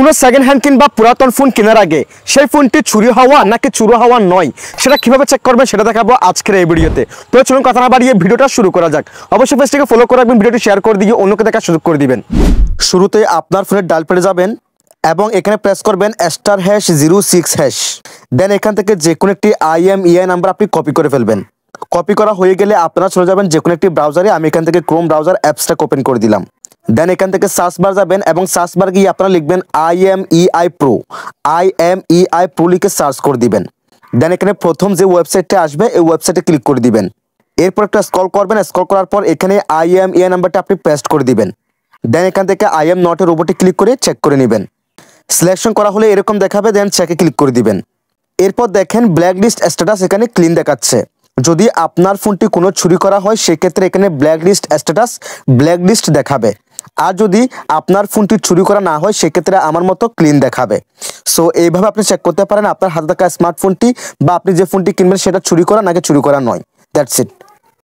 কোনো second hand কিংবা পুরাতন ফোন কেনার আগে সেই ফোনটি চুরি হওয়া নাকি চুরি হওয়া নয় সেটা কিভাবে চেক করবেন সেটা দেখাবো আজকের এই ভিডিওতে। তো চলুন কথা না বাড়িয়ে ভিডিওটা শুরু করা যাক। অবশ্যই পেজটিকে ফলো করে রাখবেন, ভিডিওটি শেয়ার করে দিয়ে অন্যকে দেখার সুযোগ করে দিবেন। শুরুতে আপনার ফোনের ডায়াল প্যাডে যাবেন এবং এখানে প্রেস করবেন *#06#। দেন এখান থেকে যে কোনো একটি IMEI নাম্বার আপনি কপি করে ফেলবেন। কপি করা হয়ে গেলে আপনারা চলে যাবেন যে কোনো একটি ব্রাউজারে। আমি এখান থেকে ক্রোম ব্রাউজার অ্যাপসটা ওপেন করে দিলাম। দেন এখান থেকে সার্চ বার যাবেন এবং সার্চ বার গিয়ে আপনারা লিখবেন IMEI Pro লিখে সার্চ করে দিবেন। দেন এখানে প্রথম যে ওয়েবসাইটটা আসবে এই ওয়েবসাইটে ক্লিক করে দিবেন। এরপর একটা স্ক্রল করবেন, স্ক্রল করার পর এখানে IMEI নাম্বারটা আপনি পেস্ট করে দিবেন। দেন এখান থেকে I am not a রোবটে ক্লিক করে চেক করে নেবেন। সিলেকশন করা হলে এরকম দেখাবে, দেন চেকে ক্লিক করে দিবেন। এরপর দেখেন ব্ল্যাক লিস্ট স্ট্যাটাস এখানে ক্লিন দেখাচ্ছে। যদি আপনার ফোনটি কোনো চুরি করা হয় সেক্ষেত্রে এখানে black list status black list দেখাবে। আর যদি আপনার ফোনটি চুরি করা না হয় সেক্ষেত্রে আমার মতো ক্লিন দেখাবে। সো এইভাবে আপনি চেক করতে পারেন আপনার হাতে থাকা স্মার্টফোনটি বা আপনি যে ফোনটি কিনবেন সেটা চুরি করা নাকি চুরি করা নয়। That's it.